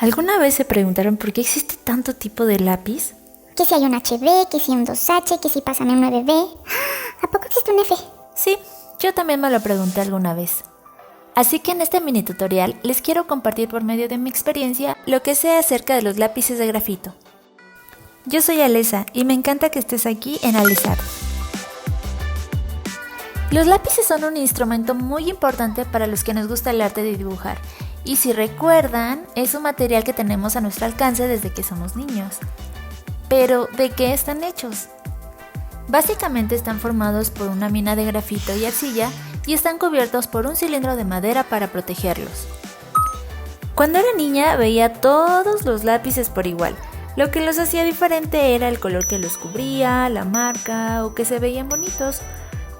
¿Alguna vez se preguntaron por qué existe tanto tipo de lápiz? Que si hay un HB, que si un 2H, que si pasan un 9B. ¿A poco existe un F? Sí, yo también me lo pregunté alguna vez. Así que en este mini tutorial les quiero compartir por medio de mi experiencia lo que sé acerca de los lápices de grafito. Yo soy Alesa y me encanta que estés aquí en Alesar. Los lápices son un instrumento muy importante para los que nos gusta el arte de dibujar. Y si recuerdan, es un material que tenemos a nuestro alcance desde que somos niños. Pero, ¿de qué están hechos? Básicamente están formados por una mina de grafito y arcilla y están cubiertos por un cilindro de madera para protegerlos. Cuando era niña veía todos los lápices por igual. Lo que los hacía diferente era el color que los cubría, la marca o que se veían bonitos.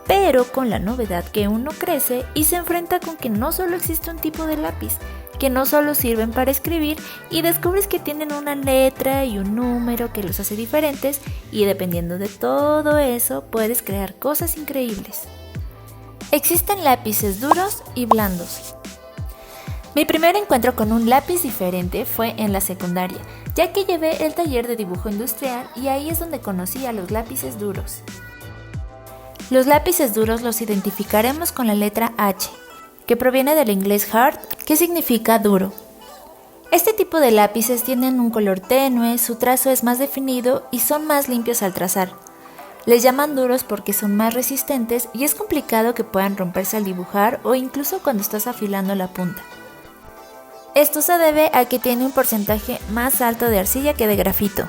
Pero con la novedad que uno crece y se enfrenta con que no solo existe un tipo de lápiz, que no solo sirven para escribir y descubres que tienen una letra y un número que los hace diferentes y dependiendo de todo eso puedes crear cosas increíbles. Existen lápices duros y blandos. Mi primer encuentro con un lápiz diferente fue en la secundaria, ya que llevé el taller de dibujo industrial y ahí es donde conocí a los lápices duros. Los lápices duros los identificaremos con la letra H, que proviene del inglés hard, que significa duro. Este tipo de lápices tienen un color tenue, su trazo es más definido y son más limpios al trazar. Les llaman duros porque son más resistentes y es complicado que puedan romperse al dibujar o incluso cuando estás afilando la punta. Esto se debe a que tiene un porcentaje más alto de arcilla que de grafito.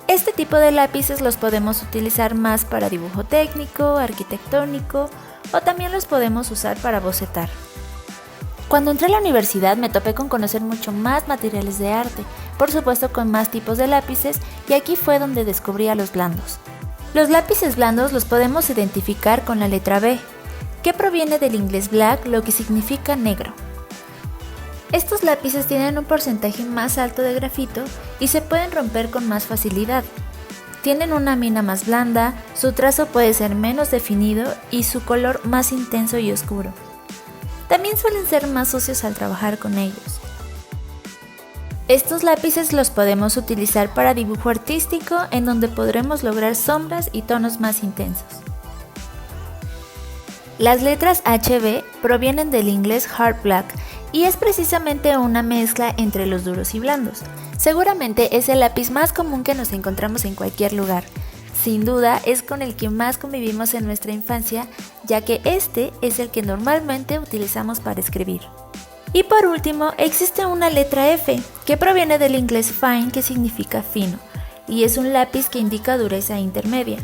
Este tipo de lápices los podemos utilizar más para dibujo técnico, arquitectónico o también los podemos usar para bocetar. Cuando entré a la universidad me topé con conocer mucho más materiales de arte, por supuesto con más tipos de lápices y aquí fue donde descubrí a los blandos. Los lápices blandos los podemos identificar con la letra B, que proviene del inglés black, lo que significa negro. Estos lápices tienen un porcentaje más alto de grafito y se pueden romper con más facilidad. Tienen una mina más blanda, su trazo puede ser menos definido y su color más intenso y oscuro. También suelen ser más sucios al trabajar con ellos. Estos lápices los podemos utilizar para dibujo artístico en donde podremos lograr sombras y tonos más intensos. Las letras HB provienen del inglés hard black y es precisamente una mezcla entre los duros y blandos. Seguramente es el lápiz más común que nos encontramos en cualquier lugar. Sin duda es con el que más convivimos en nuestra infancia, ya que este es el que normalmente utilizamos para escribir. Y por último, existe una letra F, que proviene del inglés fine, que significa fino, y es un lápiz que indica dureza intermedia.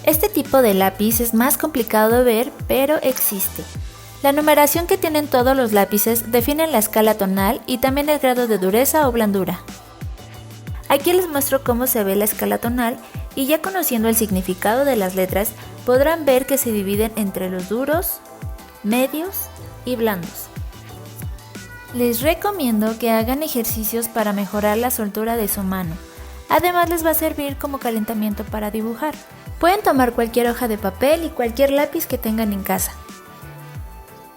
Este tipo de lápiz es más complicado de ver, pero existe. La numeración que tienen todos los lápices define la escala tonal y también el grado de dureza o blandura. Aquí les muestro cómo se ve la escala tonal y ya conociendo el significado de las letras podrán ver que se dividen entre los duros, medios y blandos. Les recomiendo que hagan ejercicios para mejorar la soltura de su mano. Además les va a servir como calentamiento para dibujar. Pueden tomar cualquier hoja de papel y cualquier lápiz que tengan en casa.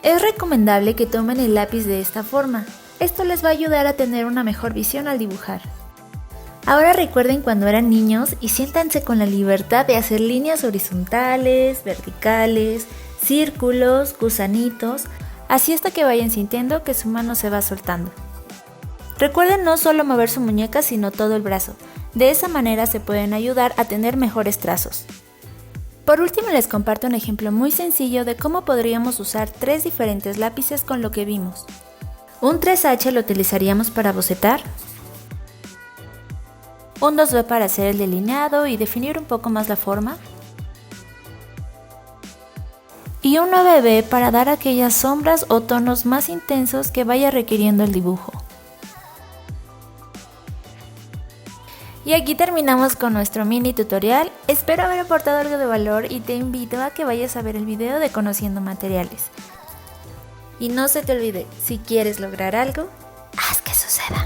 Es recomendable que tomen el lápiz de esta forma. Esto les va a ayudar a tener una mejor visión al dibujar. Ahora recuerden cuando eran niños y siéntanse con la libertad de hacer líneas horizontales, verticales, círculos, gusanitos, así hasta que vayan sintiendo que su mano se va soltando. Recuerden no solo mover su muñeca sino todo el brazo. De esa manera se pueden ayudar a tener mejores trazos. Por último les comparto un ejemplo muy sencillo de cómo podríamos usar 3 diferentes lápices con lo que vimos. Un 3H lo utilizaríamos para bocetar, un 2B para hacer el delineado y definir un poco más la forma, y un 9B para dar aquellas sombras o tonos más intensos que vaya requiriendo el dibujo. Y aquí terminamos con nuestro mini tutorial. Espero haber aportado algo de valor y te invito a que vayas a ver el video de Conociendo Materiales. Y no se te olvide, si quieres lograr algo, haz que suceda.